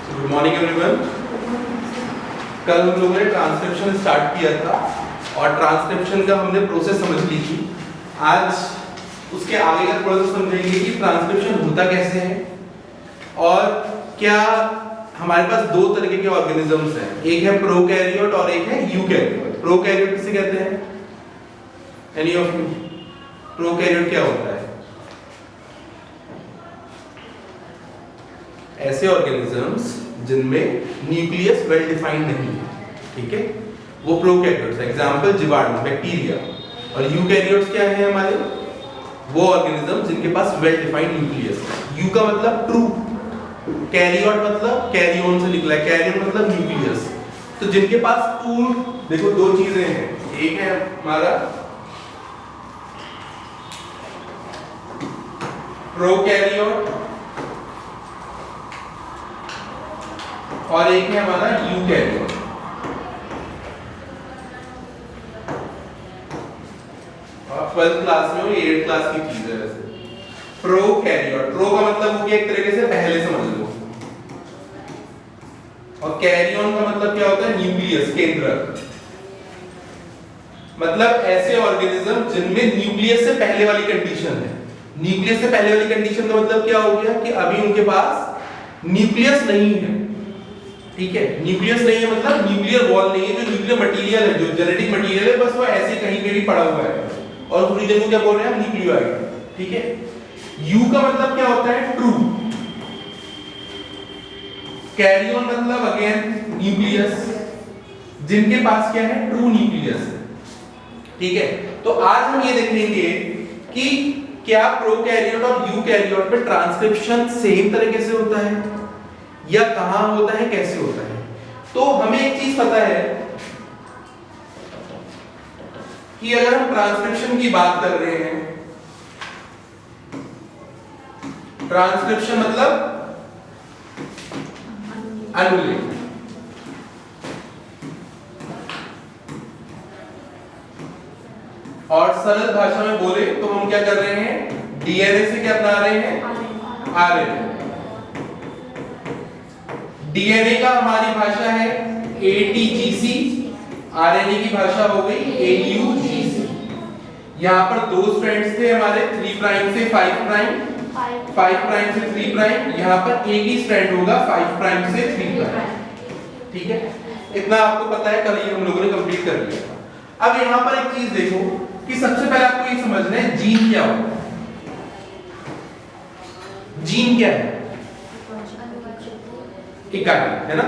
Good morning everyone. कल हम लोगों ने ट्रांसक्रिप्शन स्टार्ट किया था और ट्रांसक्रिप्शन का हमने प्रोसेस समझ ली थी। आज उसके आगे का थोड़ा सा समझेंगे कि ट्रांसक्रिप्शन होता कैसे है और क्या हमारे पास दो तरीके के ऑर्गेनिजम्स हैं, एक है प्रोकैरियोट और एक है यूकैरियोट। प्रोकैरियोट किसे कहते हैं? Any of you? प्रोकैरियोट क्या होता है? ऐसे ऑर्गेनिजम्स जिनमें न्यूक्लियस वेल डिफाइंड नहीं है, ठीक है, वो प्रोकैरियोट्स। एग्जांपल जीवाणु, बैक्टीरिया। और यूकैरियोट्स क्या है हमारे? वो ऑर्गेनिज्म जिनके पास वेल डिफाइंड न्यूक्लियस है। यू का मतलब ट्रू, कैरियोट मतलब कैरियन से निकला है, कैरियन मतलब न्यूक्लियस। तो जिनके पास टू, देखो दो चीजें हैं, एक है हमारा प्रोकैरियोट और एक है हमारा यूकैरियोट। और 12th क्लास में, ये 8th क्लास की चीज है वैसे। प्रोकैरियोट, प्रो का मतलब हो गया एक तरीके से पहले समझ लो, और कैरियन का मतलब क्या होता है? न्यूक्लियस, केंद्रक। मतलब ऐसे ऑर्गेनिज्म जिनमें न्यूक्लियस से पहले वाली कंडीशन है। न्यूक्लियस से पहले वाली कंडीशन का मतलब क्या हो गया कि अभी उनके पास न्यूक्लियस नहीं है, ठीक है। न्यूक्लियस नहीं है मतलब न्यूक्लियर वॉल नहीं है, जो न्यूक्लियर मटेरियल है, जो जेनेटिक मटेरियल है, बस वो ऐसे कहीं पे भी पड़ा हुआ है और पूरी जगह क्या बोल रहे हैं हम? न्यूक्लियोइड, ठीक है। यू का मतलब क्या होता है? ट्रू। कैरियन मतलब अगेन न्यूक्लियस, जिनके पास क्या है? ट्रू न्यूक्लियस, ठीक है। तो आज हम ये देखेंगे कि क्या प्रोकैरियोट और यूकैरियोट में ट्रांसक्रिप्शन सेम तरीके से होता है या कहां होता है, कैसे होता है। तो हमें एक चीज पता है कि अगर हम ट्रांसक्रिप्शन की बात कर रहे हैं, ट्रांसक्रिप्शन मतलब अनुलेखन। और सरल भाषा में बोले तो हम क्या कर रहे हैं? डीएनए से क्या बना रहे हैं? आरएनए। डीएनए का हमारी भाषा है एटीजीसी, आरएनए की भाषा हो गई एयूजीसी। यहां पर दो स्ट्रैंड्स थे हमारे, 3 प्राइम से 5 प्राइम, 5 प्राइम से 3 प्राइम। यहां पर एक ही स्ट्रैंड होगा 5 प्राइम से 3 प्राइम, ठीक है। इतना आपको पता है, कल ये हम लोगों ने कंप्लीट कर लिया। अब यहां पर एक चीज देखो कि सबसे पहले आपको ये समझना है जीन क्या होता है। जीन क्या है? इकाई, है ना।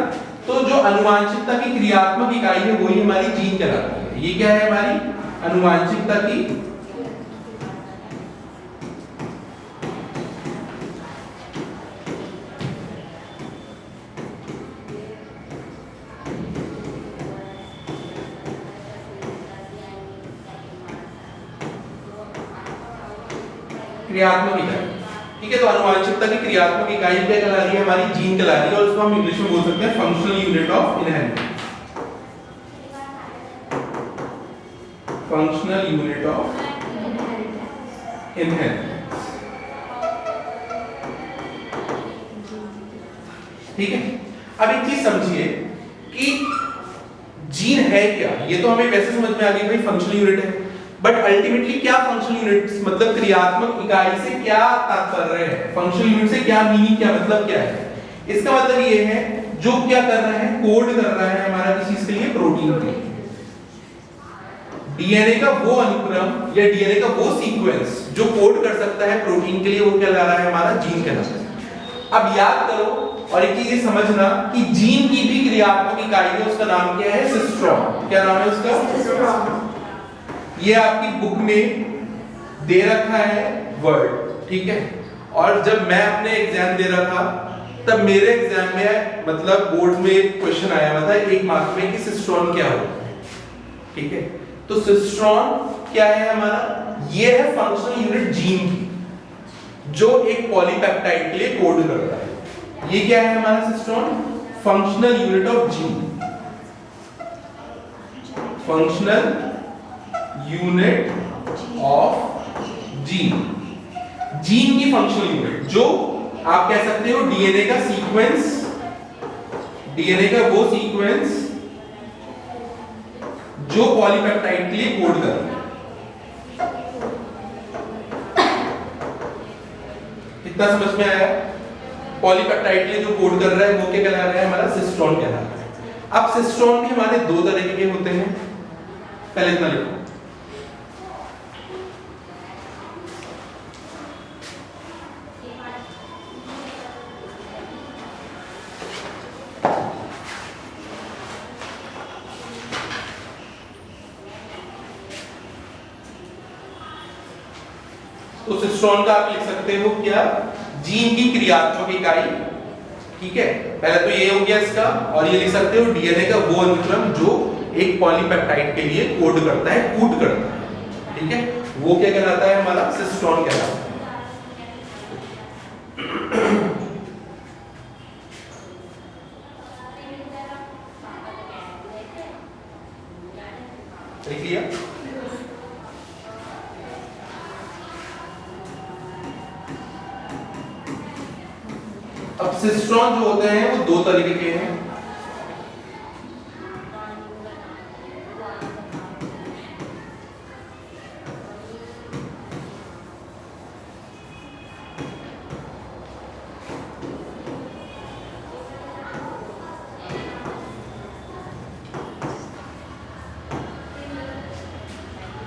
तो जो अनुवांशिकता की क्रियात्मक इकाई है वही हमारी जीन कहलाती है। ये क्या है? हमारी अनुवांशिकता की क्रियात्मक इकाई, ठीक है। तो अनुवांशिकता की क्रियात्मक इकाई क्या कहला रही है? हमारी जीन कहला रही है। और उसको हम इंग्लिश में बोल सकते हैं functional unit of inheritance. Functional unit of inheritance, ठीक है। अब एक चीज समझिए कि जीन है क्या। ये तो हमें वैसे समझ में आ गई भाई, फंक्शनल यूनिट है, बट अल्टीमेटली क्या फंक्शनल यूनिट मतलब क्रियात्मक इकाई से क्या तात्पर्य है? फंक्शनल यूनिट से क्या मीनिंग, क्या मतलब क्या है? इसका मतलब ये है जो क्या कर रहा है? कोड कर रहा है हमारा किसी चीज के लिए, प्रोटीन के लिए। डीएनए का वो अनुक्रम या डीएनए का वो सीक्वेंस जो कोड कर सकता है प्रोटीन के लिए, वो क्या ला रहा है? हमारा जीन कहलाता है। अब याद करो और एक चीज ये समझना कि जीन की भी क्रियात्मक इकाई है, उसका नाम क्या है? सिस्ट्रॉन। क्या नाम है उसका? सिस्ट्रॉन। ये आपकी बुक में दे रखा है वर्ड, ठीक है। और जब मैं अपने एग्जाम दे रहा था तब मेरे एग्जाम में मतलब बोर्ड में एक क्वेश्चन आया हुआ था 1 मार्क में कि सिस्ट्रॉन क्या होता है, ठीक है। तो सिस्ट्रॉन क्या है हमारा? ये है फंक्शनल यूनिट जीन की, जो एक पॉलीपेप्टाइड के लिए कोड करता है। ये क्या है हमारा cistron? Functional unit of gene. Functional unit of gene, gene की फंक्शनल यूनिट, जो आप कह सकते हो डीएनए का सीक्वेंस डीएनए का वो सीक्वेंस जो पॉलीपेप्टाइड के लिए कोड कर रहा है। कितना समझ में आया? पॉलीपेप्टाइड के लिए जो कोड कर रहा है वो क्या कहला रहा है? हमारा सिस्टोन कहला रहा है। अब सिस्टोन भी हमारे दो तरह के होते हैं, पहले इतना लिखो। तो सिस्टोन का आप लिख सकते हो क्या? जीन की क्रियात्मक इकाई। ठीक है, पहले तो ये हो गया इसका, और ये लिख सकते हो डीएनए का वो अनुक्रम जो एक पॉलीपेप्टाइड के लिए कोड करता है, कूट करता है। ठीक है, वो क्या कहलाता है? हमारा सिस्टोन कहलाता है। लिख लिया? अब सिस्टोन जो होते हैं वो दो तरीके के हैं।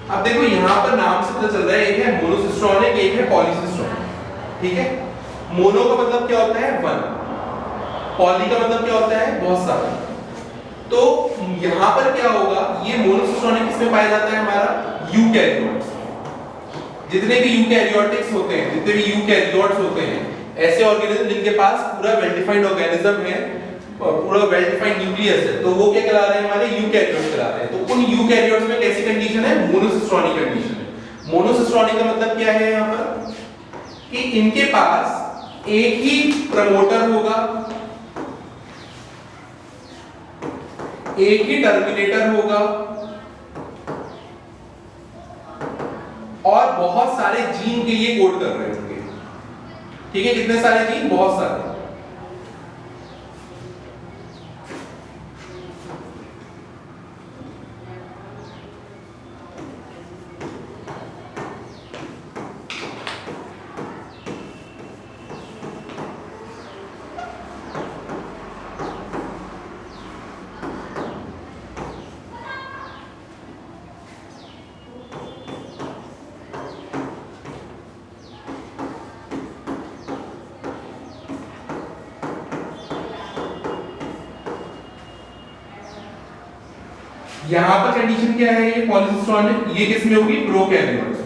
अब देखो यहां पर नाम से पता चल रहा है, एक है मोनोसिस्टोनिक, एक है पॉलीसिस्टोनिक। ठीक है, मोनो का मतलब क्या होता है? वन। पॉली का मतलब क्या होता है? बहुत सारा। तो यहां पर क्या होगा? ये मोनोसिस्टोनिक किसमें पाया जाता है? हमारा यूकैरियोट्स। जितने भी यूकैरियोटिक्स होते हैं, जितने भी यूकैरियोट्स होते हैं, ऐसे ऑर्गेनिज्म जिनके पास पूरा वेल डिफाइंड ऑर्गेनिज्म है, पूरा वेल डिफाइंड न्यूक्लियस है, तो वो क्या कहला रहे हैं? हमारे यूकैरियोट्स कहला रहे हैं। तो उन यूकैरियोट्स में कैसी कंडीशन है? मोनोसिस्टोनिक कंडीशन है। मोनोसिस्टोनिक का मतलब क्या है यहां पर? कि इनके पास एक ही प्रमोटर होगा, एक ही टर्मिनेटर होगा, और बहुत सारे जीन के लिए कोड कर रहे होंगे। ठीक है, कितने सारे जीन? बहुत सारे। यहां पर कंडीशन क्या है? ये पॉलीसिस्टोनिक, ये किसमें होगी? प्रोकैरियोट्स में।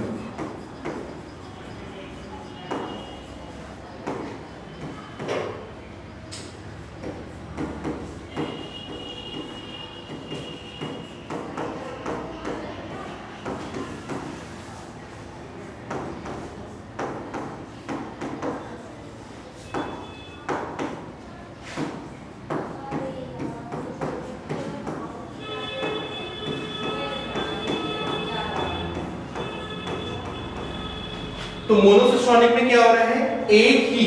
तो मोनोसिस्टोनिक में क्या हो रहा है? एक ही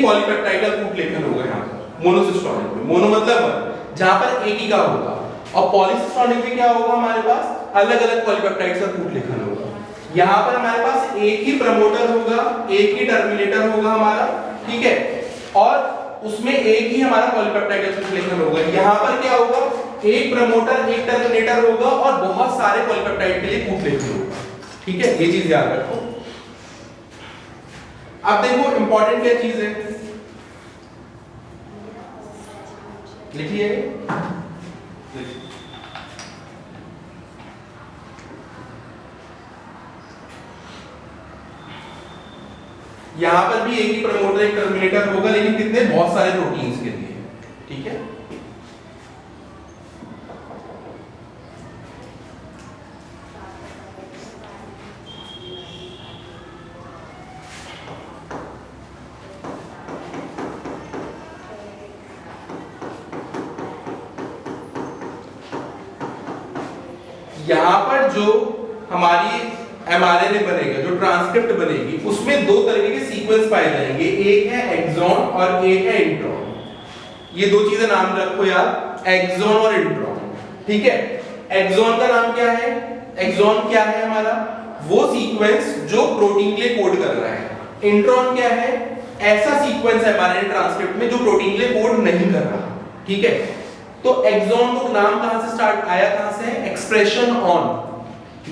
पॉलीपेप्टाइड का कूट लेखन होगा यहां पर मोनोसिस्टोनिक में। मोनो मतलब जहां पर एक ही का होगा, और पॉलीसिस्टोनिक में क्या होगा? हमारे पास अलग अलग पॉलीपेप्टाइड का कूट लेखन होगा। यहां पर हमारे पास एक ही प्रमोटर होगा, एक ही टर्मिनेटर होगा हमारा। ठीक है, और उसमें एक ही हमारा पॉलीपेप्टाइड का कूट लेखन होगा। यहां पर क्या होगा? एक प्रमोटर, एक टर्मिनेटर होगा, और बहुत सारे पॉलीपेप्टाइड के लिए कूट लेखन होगा। ठीक है, ये चीज याद रखो। अब देखो इंपॉर्टेंट क्या चीज है, लिखिए। यहां पर भी एक ही प्रमोटर, एक टर्मिनेटर होगा, लेकिन कितने? बहुत सारे प्रोटीन्स के लिए। ठीक है, यहाँ पर जो हमारी mRNA बनेगा, जो ट्रांसक्रिप्ट बनेगी, उसमें दो तरीके के सीक्वेंस पाए जाएंगे, एक है एक्सॉन और एक है इंट्रॉन। ये दो चीजें नाम रखो यार, एक्सॉन और इंट्रॉन। ठीक है, एक्सॉन का नाम क्या है? एक्सॉन क्या है हमारा? वो सीक्वेंस जो प्रोटीन के लिए कोड कर रहा है। इंट्रॉन क्या है? ऐसा सीक्वेंस है हमारे ट्रांसक्रिप्ट में जो प्रोटीन के लिए कोड नहीं कर रहा। ठीक है, तो एक्सॉन को नाम कहां से स्टार्ट आया, कहां से? Expression on.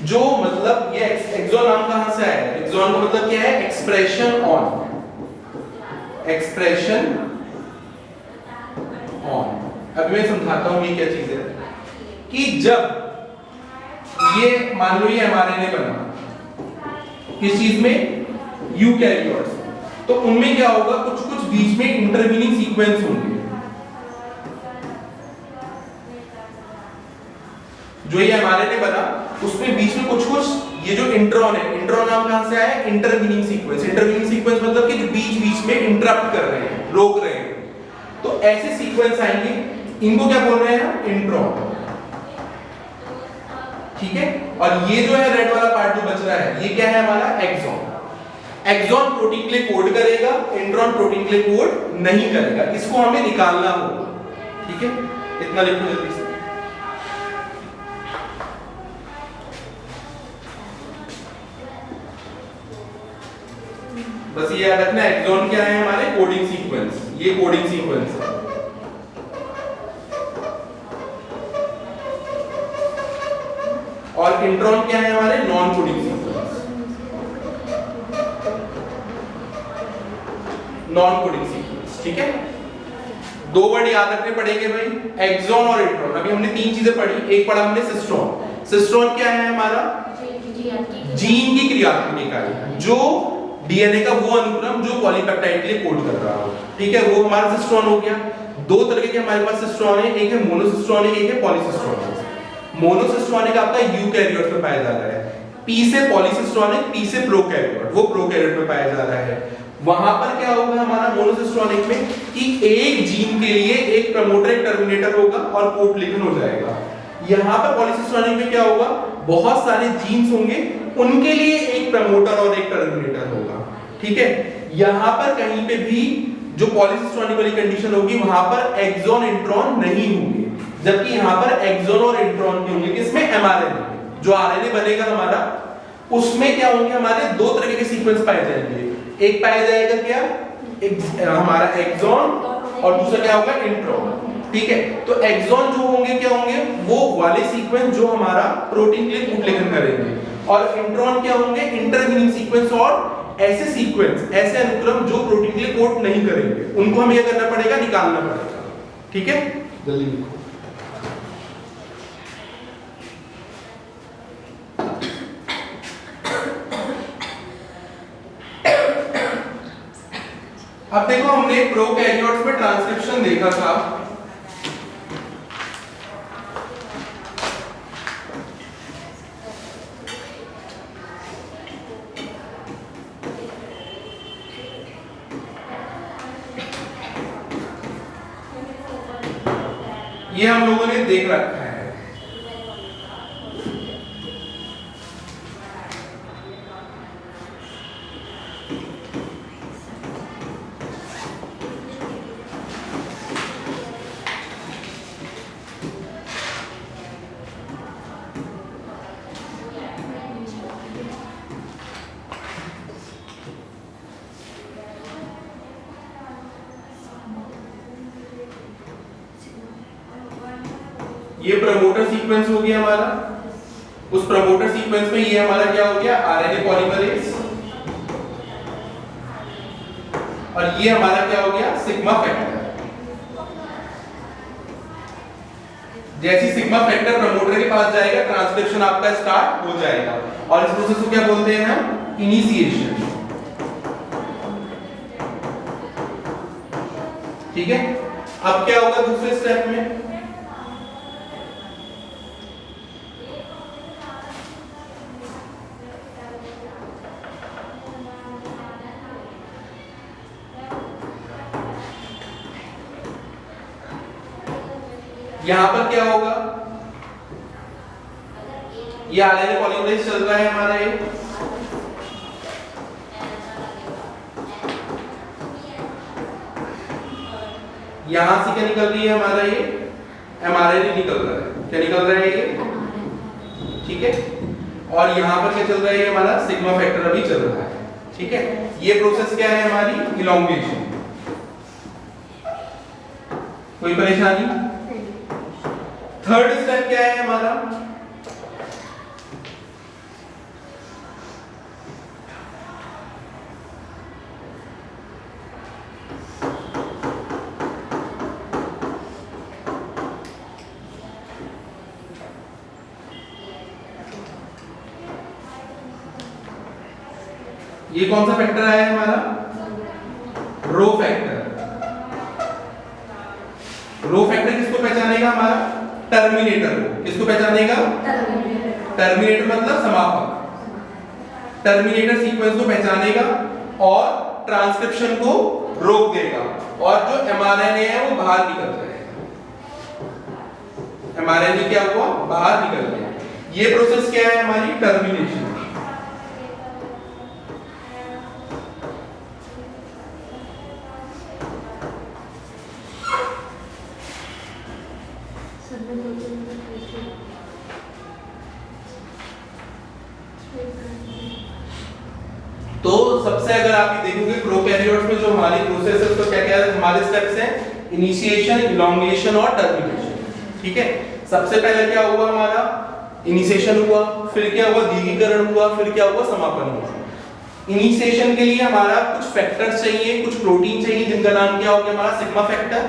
जो मतलब ये एक्सॉन नाम कहां से आया? एक्सॉन का मतलब क्या है? Expression on. Expression on. अब मैं समझाता हूं ये क्या चीज है। कि जब ये मान लो ये mRNA बना किस चीज में? यूकैरियोट्स, तो उनमें क्या होगा? कुछ कुछ बीच में इंटरवीनिंग सीक्वेंस होंगे। जो ये mRNA बना उसमें बीच में कुछ कुछ ये जो इंट्रॉन है, इंट्रॉन नाम कहां से आया? Intervening sequence. इंटरवीनिंग सीक्वेंस मतलब कि जो बीच बीच में इंटरप्ट कर रहे हैं, रोक रहे हैं, तो ऐसे सीक्वेंस आएंगे, इनको क्या बोल रहे हैं हम? इंट्रॉन। ठीक है, और ये जो है रेड वाला पार्ट जो बच रहा है, ये क्या है हमारा? एक्सॉन। एक्सॉन प्रोटीन के लिए कोड करेगा, इंट्रॉन प्रोटीन के लिए कोड नहीं करेगा। इसको हमें निकालना होगा। ठीक है, इतना लिखो जल्दी से। बस ये याद रखना, एक्सॉन क्या है हमारे? Coding sequence. ये कोडिंग सीक्वेंस है। और इंट्रॉन क्या है हमारे? Non coding sequence. Non coding sequence. ठीक है, दो वर्ड याद रखने पड़ेंगे भाई, एक्सॉन और इंट्रॉन। अभी हमने तीन चीजें पढ़ी। एक पढ़ा हमने सिस्ट्रॉन। सिस्ट्रॉन क्या है हमारा? जीन की क्रियात्मक इकाई, जो डीएनए का वो अनुक्रम जो पॉलीपेप्टाइड के लिए कोड कर रहा हो। ठीक है, वो हमारा सिस्ट्रॉन हो गया। दो तरह के हमारे पास सिस्ट्रॉन है, एक है मोनोसिस्ट्रॉनिक, एक है पॉलीसिस्ट्रॉनिक। मोनोसिस्ट्रॉनिक आपका यूकैरियोट में पाया जा रहा है, पी से पॉलीसिस्ट्रॉनिक, पी से प्रोकैरियोट, वो प्रोकैरियोट में पाया जा रहा है। वहां पर क्या होगा हमारा मोनोसिस्ट्रॉनिक में कि एक जीन के लिए एक प्रमोटर एक टर्मिनेटर होगा और कोड लिखन हो जाएगा। यहां पर पॉलीसिस्ट्रॉनिक में क्या होगा? बहुत सारे जीन्स होंगे, उनके लिए एक प्रमोटर और एक टर्मिनेटर होगा। ठीक है, यहां पर कहीं पे भी जो पॉलीसिस्ट्रॉनिक वाली कंडीशन होगी वहां पर एक्सॉन इंट्रॉन नहीं होंगे, जबकि यहां पर एक्सॉन और इंट्रॉन के होंगे। किसमें? mRNA। जो आरएनए बनेगा हमारा, उसमें क्या होंगे? हमारे दो तरह के सीक्वेंस पाए जाएंगे। एक पाया जाएगा क्या? हमारा एक्सॉन, और दूसरा क्या होगा? इंट्रॉन। ठीक है, तो एक्सॉन जो होंगे क्या होंगे? वो वाले सीक्वेंस जो हमारा प्रोटीन के लिए कोड लेखन करेंगे, और इंट्रॉन क्या होंगे? इंटरवीनिंग सीक्वेंस और ऐसे सीक्वेंस, ऐसे अनुक्रम जो प्रोटीन के लिए कोड नहीं करेंगे, उनको हमें क्या करना पड़ेगा? निकालना पड़ेगा। ठीक है, जल्दी लिखो। अब देखो, हमने प्रोकैरियोट्स में ट्रांसक्रिप्शन देखा था। ये हम लोगों ने देख रखा है। ये प्रमोटर सीक्वेंस हो गया हमारा। उस प्रमोटर सीक्वेंस में ये हमारा क्या हो गया? आरएनए पॉलीमरेज, और ये हमारा क्या हो गया? Sigma factor. जैसे सिग्मा फैक्टर प्रमोटर के पास जाएगा, ट्रांसक्रिप्शन आपका स्टार्ट हो जाएगा, और इस प्रोसेस को क्या बोलते हैं हम? इनिशिएशन। ठीक है, अब क्या होगा दूसरे स्टेप में? यहां पर क्या होगा? ये आरएनए पॉलीमरेज चल रहा है हमारा ये। यहां से क्या निकल रही है हमारा ये एमआरएनए निकल रहा है। क्या निकल रहा है ये? ठीक है। और यहां पर क्या चल रहा है हमारा सिग्मा फैक्टर अभी चल रहा है। ठीक है। ये प्रोसेस क्या है हमारी इलॉन्गेशन। कोई परेशानी? थर्ड स्टेप क्या है हमारा? ये कौन सा फैक्टर आया है हमारा? Rho factor. रो फैक्टर किसको पहचानेगा हमारा? टर्मिनेटर को। किसको पहचानेगा? टर्मिनेटर मतलब समापक। टर्मिनेटर सीक्वेंस को पहचानेगा और ट्रांसक्रिप्शन को रोक देगा और जो एमआरएनए है वो बाहर निकल जाएगा। एमआरएनए क्या हुआ? बाहर निकल गया। ये प्रोसेस क्या है हमारी? टर्मिनेशन। तो सबसे अगर आप ये देखोगे प्रोकैरियोट्स में जो हमारी प्रोसेस है उसको क्या क्या हमारे स्टेप्स हैं? इनिशिएशन, इलॉन्गेशन और टर्मिनेशन। ठीक है। सबसे पहले क्या हुआ हमारा? इनिशिएशन हुआ, फिर क्या हुआ? दीर्घीकरण हुआ, फिर क्या हुआ? समापन हुआ। इनिशिएशन के लिए हमारा कुछ फैक्टर्स चाहिए, कुछ प्रोटीन चाहिए जिनका नाम क्या हो गया हमारा? Sigma factor.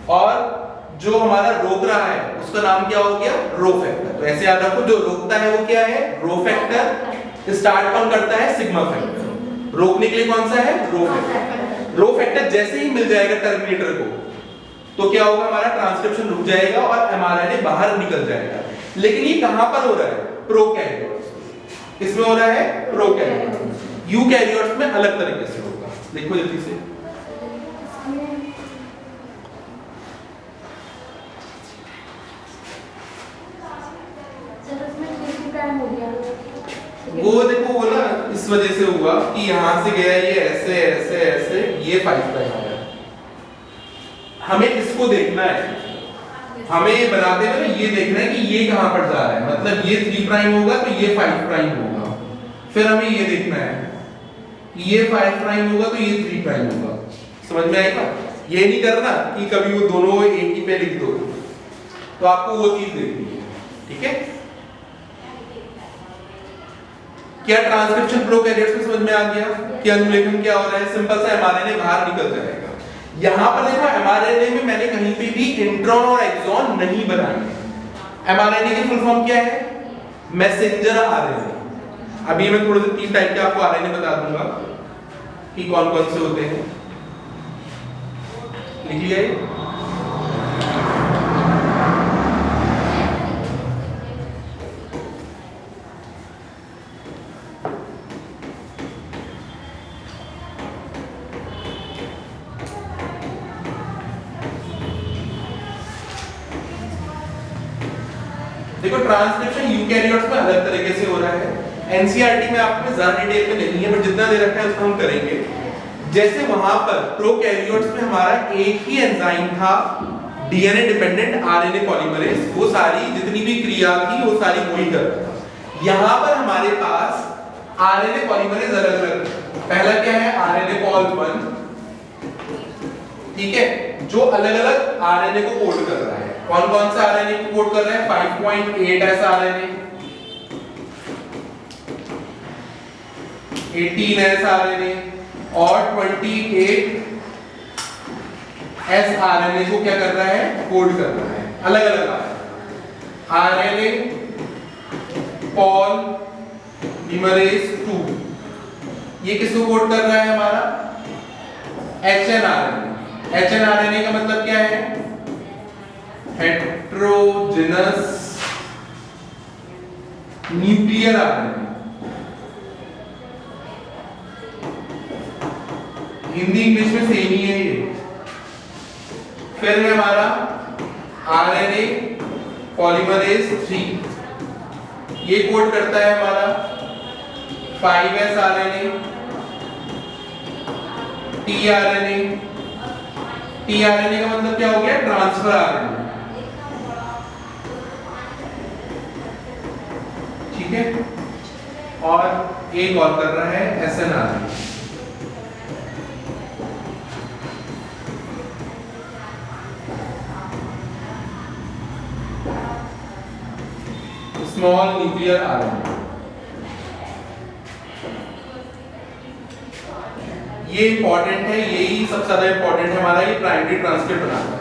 और जो हमारा रोक रहा है उसका नाम क्या हो गया? Rho factor. तो ऐसे याद रखो, जो रोकता है वो क्या है? Rho factor. स्टार्ट कौन करता है? Sigma factor. रोकने के लिए कौन सा है? Rho factor. रो फैक्टर जैसे ही मिल जाएगा टर्मिनेटर को तो क्या होगा? हमारा ट्रांसक्रिप्शन रुक जाएगा और एमआरएनए बाहर निकल जाएगा। लेकिन ये कहां पर हो रहा है? प्रोकैरियोट्स। किसमें हो रहा है? प्रोकैरियोट्स। यूकैरियोट्स में अलग तरीके से होगा। देखो जल्दी से। वो देखो वो ना इस वजह से हुआ कि यहां से गया ये ऐसे ऐसे ऐसे, ये 5 प्राइम आ गया। हमें इसको देखना है। हमें ये बनाते हुए ये देखना है कि ये कहां पर जा रहा है। मतलब ये 3 प्राइम होगा तो ये 5 प्राइम होगा। फिर हमें ये देखना है कि ये 5 प्राइम होगा तो ये 3 प्राइम होगा। समझ में आएगा? ये नहीं करना कि कभी वो दोनों एक ही पे लिख दो। तो आपको वो चीज देखनी है। ठीक है। क्या ट्रांसक्रिप्शन प्रोकैरियोट्स में समझ में आ गया कि अनुलेखन क्या हो रहा है? सिंपल सा एमआरएनए बाहर निकल जाएगा। यहां पर देखो एमआरएनए में मैंने कहीं पे भी इंट्रॉन और एक्सॉन नहीं बनाए। एमआरएनए की फुल फॉर्म क्या है? Messenger RNA. अभी मैं थोड़े से 3 टाइप के आपको आरएनए बता दूंगा कि कौन कौन से होते हैं। लिख लिया ये? देखो ट्रांसक्रिप्शन यूकैरियोट्स में अलग तरीके से हो रहा है। एनसीईआरटी में आपको ज्यादा डिटेल में नहीं है, बट जितना दे रखा है उसको हम करेंगे। जैसे वहां पर प्रोकैरियोट्स में हमारा एक ही एंजाइम था, डीएनए डिपेंडेंट आरएनए पॉलीमरेज। वो सारी जितनी भी क्रिया थी वो सारी वही करता था। यहां पर हमारे पास आरएनए पॉलीमरेज अलग अलग। पहला क्या है? RNA pol 1। ठीक है, जो अलग अलग आरएनए को कोड कर रहा है। कौन कौन सा आरएनए को कोड कर रहा है? 5.8s आरएनए, 18s आरएनए और 28s आरएनए को क्या कर रहा है? कोड कर रहा है। अलग अलग आरएनए पॉलीमरेज 2 ये किसको कोड कर रहा है? हमारा एचएनआरएनए। एचएनआरएनए का मतलब क्या है? Heterogeneous nuclear RNA. Hindi English में सेम ही है ये। फिर है हमारा आरएनए पॉलीमरेज 3 ये कोड करता है हमारा 5s RNA, tRNA। tRNA का मतलब क्या हो गया? Transfer RNA। ठीक है, और एक और कर रहा है SNRNA। Small nuclear RNA। ये इंपॉर्टेंट है, यही सबसे ज्यादा इंपॉर्टेंट है हमारा, ये प्राइमरी ट्रांसक्रिप्ट बनाता है।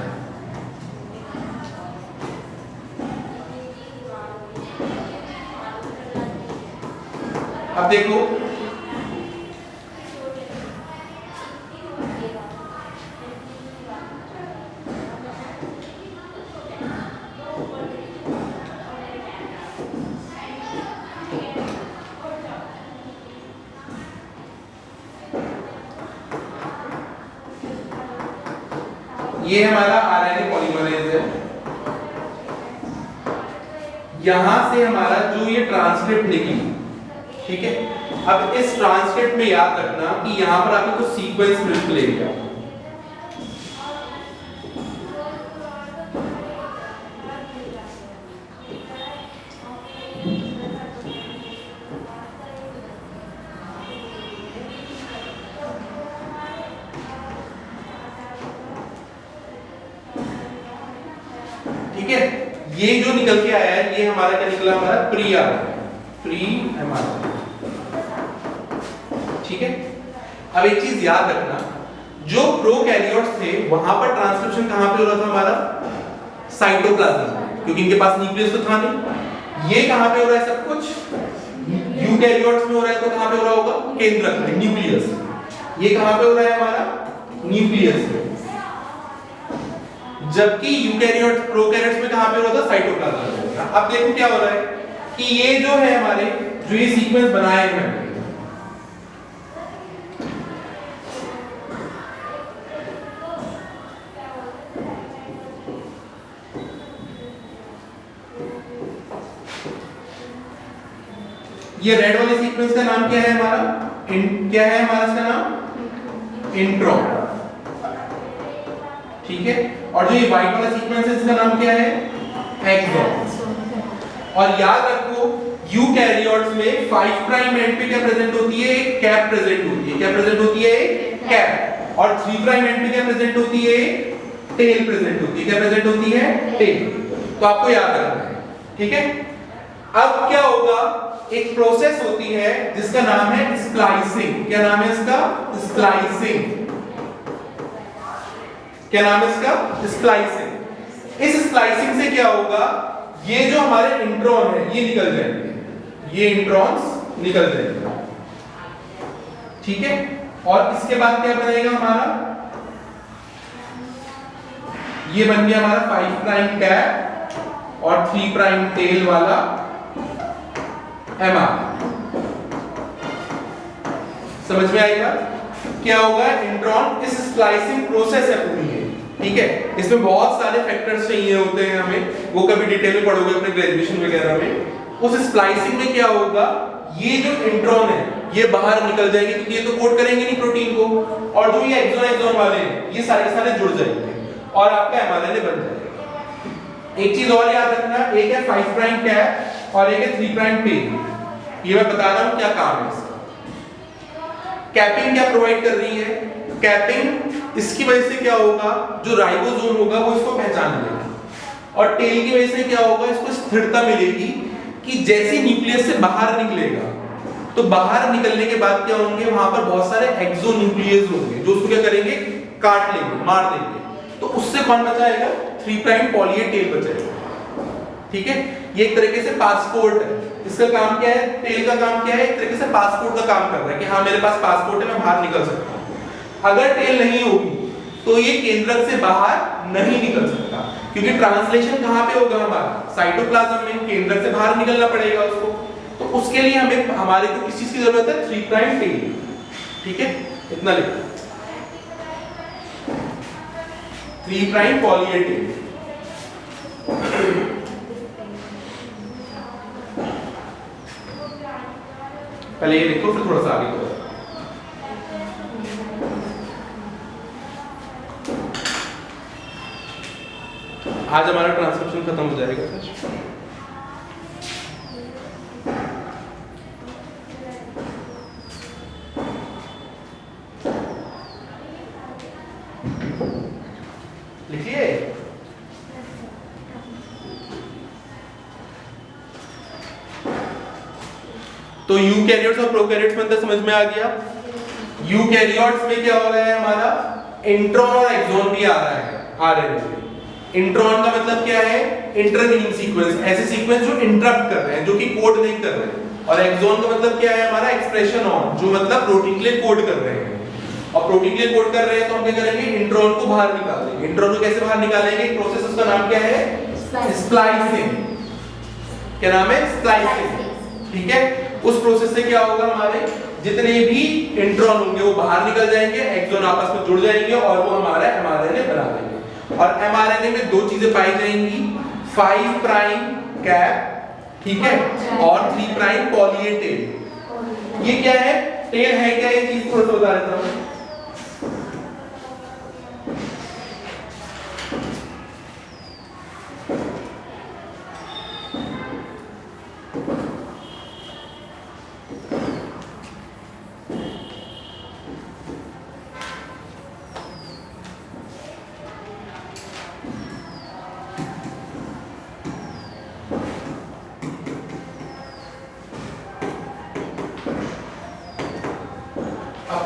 अब देखो ये हमारा आरएनए पॉलीमरेज है। यहां से हमारा जो ये ट्रांसक्रिप्ट निकली, ठीक है, अब इस ट्रांसक्रिप्ट में याद रखना कि यहां पर आपको कुछ सीक्वेंस मिलेगा। ठीक है, ये जो निकल के आया है ये हमारा क्या निकला? हमारा प्री एमआरएनए। ठीक है, अब एक चीज याद रखना, जो प्रोकैरियोट्स थे वहां पर ट्रांसक्रिप्शन कहां पे हो रहा था? हमारा साइटोप्लाज्म में, क्योंकि इनके पास न्यूक्लियस तो था नहीं। ये कहां पे हो रहा है सब कुछ? यूकैरियोट्स में हो रहा है, तो कहां पे हो रहा होगा? केंद्रक में, न्यूक्लियस। ये कहां पे हो रहा है? हमारा न्यूक्लियस में। जबकि यूकैरियोट्स प्रोकैरियोट्स में कहां पे हो रहा था? साइटोप्लाज्म में। अब देखो क्या हो रहा है कि ये जो है हमारे जो ये सीक्वेंस बनाए हैं, ये रेड वाले सीक्वेंस का नाम क्या है? हमारा क्या है हमारा इसका नाम? इंट्रॉन। ठीक है, और जो ये व्हाइट वाला सीक्वेंस है इसका नाम क्या है? एक्सॉन। और याद रखो यूकैरियोट्स में 5 प्राइम एंड पे क्या प्रेजेंट होती है? एक कैप प्रेजेंट होती है। क्या प्रेजेंट होती है? एक कैप। और 3 प्राइम एंड पे क्या प्रेजेंट होती है? टेल प्रेजेंट होती है। क्या प्रेजेंट होती है? टेल। तो आपको याद रखना है। ठीक है, अब क्या होगा? एक प्रोसेस होती है जिसका नाम है स्प्लाइसिंग। क्या नाम है इसका? स्प्लाइसिंग। क्या नाम है इसका? स्प्लाइसिंग। इस स्प्लाइसिंग से क्या होगा? ये जो हमारे इंट्रॉन है ये निकल जाएंगे, ये इंट्रॉन्स निकल जाएंगे। ठीक है, और इसके बाद क्या बनेगा हमारा? ये बन गया हमारा 5 प्राइम कैप और 3 प्राइम टेल वाला एमआर। समझ में आएगा? क्या होगा? इंट्रॉन इस स्प्लाइसिंग प्रोसेस है पूरी है। ठीक है, इसमें बहुत सारे फैक्टर्स चाहिए होते हैं हमें, वो कभी डिटेल में पढ़ोगे अपने ग्रेजुएशन वगैरह में। उस स्प्लाइसिंग में क्या होगा? ये जो इंट्रॉन है ये बाहर निकल जाएंगे, क्योंकि ये तो कोड करेंगे नहीं प्रोटीन को, और जो ये एक्सोन वाले हैं ये सारे जुड़ जाएंगे और आपका एमआरएनए बन जाएगा। एक चीज और याद रखना, एक है 5 प्राइम कैप और एक है 3 प्राइम टेल। ये मैं बता रहा हूं क्या काम है इसका। कैपिंग क्या प्रोवाइड कर रही है? कैपिंग इसकी वजह से क्या होगा? जो राइबोसोम होगा वो इसको पहचान लेगा, और टेल की वजह से क्या होगा? इसको स्थिरता मिलेगी कि जैसे न्यूक्लियस से बाहर निकलेगा तो बाहर निकलने के बाद क्या होंगे? वहां पर बहुत सारे एक्सोन्यूक्लियस होंगे जो उसको क्या करेंगे? काट लेंगे, मार देंगे। तो उससे कौन बचाएगा? 3 प्राइम पॉली ए टेल बचाएगा। ठीक है, ये एक तरीके से पासपोर्ट है। इसका काम क्या है? टेल का काम क्या है? एक तरीके से पासपोर्ट का काम कर रहा है कि हाँ मेरे पास पासपोर्ट है, मैं बाहर निकल सकता हूं। अगर टेल नहीं होगी तो ये केंद्रक से बाहर नहीं निकल सकता, क्योंकि ट्रांसलेशन कहां पे होगा? हमारा साइटोप्लाज्म में। केंद्रक से बाहर निकलना पड़ेगा उसको, तो उसके लिए हमें हमारे को किस चीज की जरूरत है? 3 प्राइम टेल। ठीक है, इतना लिखो, 3 प्राइम पॉली ए टेल। पहले ये लिखो फिर थोड़ा सा आगे करो। आज हमारा ट्रांसक्रिप्शन खत्म हो जाएगा सर। लिखिए। तो यूकैरियोट्स और प्रोकैरियोट्स में अंतर समझ में आ गया। यूकैरियोट्स में क्या हो रहा है हमारा, इंट्रॉन और एक्सॉन भी आ रहा है आरएनए में। इंट्रॉन का मतलब क्या है, इंटरमीनिंग सीक्वेंस, ऐसे सीक्वेंस जो इंटरप्ट कर रहे हैं, जो कि कोड नहीं कर रहे हैं। और एक्सॉन का मतलब क्या है हमारा, एक्सप्रेशन ऑन, जो मतलब प्रोटीन के लिए कोड कर रहे हैं। और प्रोटीन के लिए कोड कर रहे हैं तो हम क्या करेंगे, इंट्रॉन को बाहर निकाल देंगे। इंट्रॉन को कैसे बाहर निकालेंगे, प्रोसेस उसका नाम क्या है, स्प्लाइसिंग। क्या नाम है, स्प्लाइसिंग। ठीक है, उस प्रोसेस से क्या होगा, हमारे जितने भी इंट्रॉन होंगे वो बाहर निकल जाएंगे, एक्सॉन आपस में जुड़ जाएंगे और वो हमारा एमआरएनए बना देंगे। और एमआरएनए में दो चीजें पाई जाएंगी, 5 प्राइम कैप, ठीक है, और 3 प्राइम पॉली ए टेल। ये क्या है, टेल है क्या, ये चीज थोड़ा सा बता देता हूं।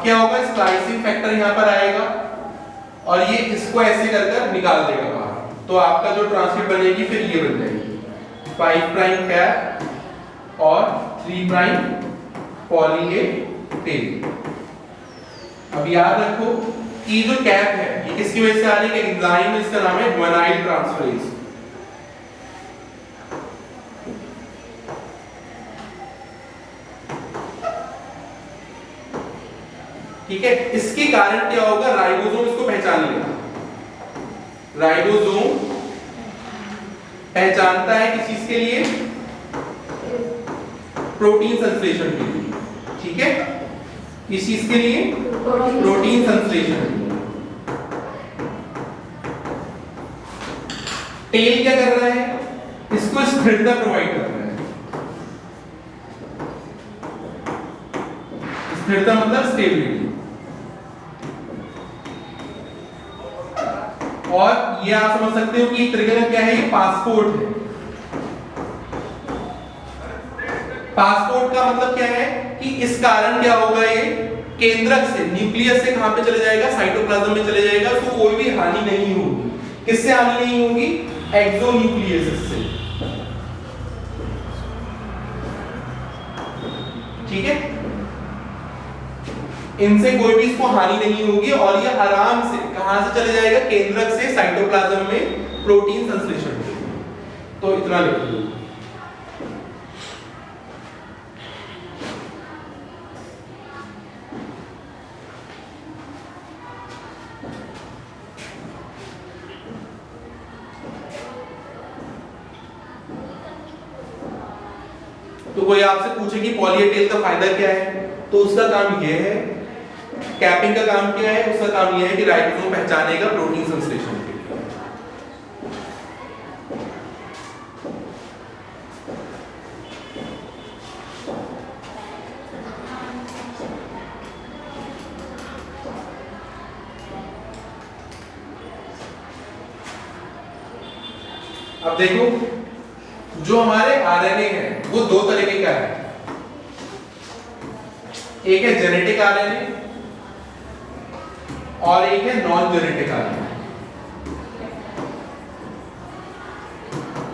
क्या होगा, स्प्लाइसिंग फैक्टर यहां पर आएगा और ये इसको ऐसे कर निकाल देगा बाहर। तो आपका जो ट्रांसक्रिप्ट बनेगी फिर ये बन जाएगी 5 प्राइम कैप और 3 प्राइम पॉली ए टेल। अब याद रखो कि जो कैप है ये किसकी वजह से आ रही है, एंजाइम, इसका नाम है ग्वानाइल ट्रांसफरेज। ठीक है, इसके कारण क्या होगा, राइबोसोम इसको पहचान लेगा। राइबोसोम पहचानता है किस चीज के लिए, प्रोटीन संश्लेषण के लिए। ठीक है, किस चीज के लिए, प्रोटीन संश्लेषण। टेल क्या कर रहा है, इसको स्थिरता प्रोवाइड कर रहा है। स्थिरता मतलब स्टेबिलिटी। और ये आप समझ सकते हो कि तरीके का क्या है, ये पासपोर्ट है। पासपोर्ट का मतलब क्या है कि इस कारण क्या होगा, ये केंद्रक से, न्यूक्लियस से कहां पे चले जाएगा, साइटोप्लाज्म में चले जाएगा। उसको कोई भी हानि नहीं होगी। किससे हानि नहीं होगी, एक्सोन्यूक्लियस से। ठीक है, इनसे कोई भी इसको हानि नहीं होगी और ये आराम से कहां से चले जाएगा, केंद्रक से साइटोप्लाज्म में प्रोटीन संश्लेषण। तो इतना लिख लो। तो कोई आपसे पूछे कि पॉली ए टेल का फायदा क्या है, तो उसका काम यह है, कैपिंग का काम क्या है, उसका काम यह है कि राइबोसोम पहचानेगा प्रोटीन संश्लेषण के लिए। अब देखो, जो हमारे आरएनए है वो दो तरीके का है। एक है जेनेटिक आरएनए और एक है non genetic RNA.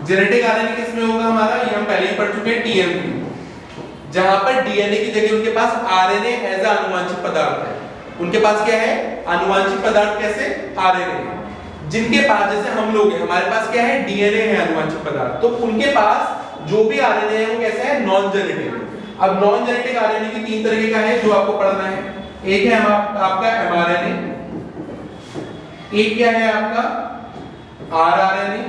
Genetic RNA किसमें होगा हमारा, ये हम पहले ही पढ़ चुके हैं, टीएमपी, जहां पर डीएनए की जगह उनके पास आरएनए एज अ आनुवांशिक पदार्थ है। उनके पास क्या है, आनुवांशिक पदार्थ, कैसे, आरएनए। जिनके पास, जैसे हम लोग हैं, हमारे पास क्या है, डीएनए है, आनुवांशिक पदार्थ। तो उनके पास जो भी आरएनए है वो कैसा है, नॉन जेनेटिक। अब नॉन जेनेटिक आरएनए की 3 तरीके का है जो आपको पढ़ना है। एक है आपका एमआरएनए, एक क्या है आपका आरआरएनए,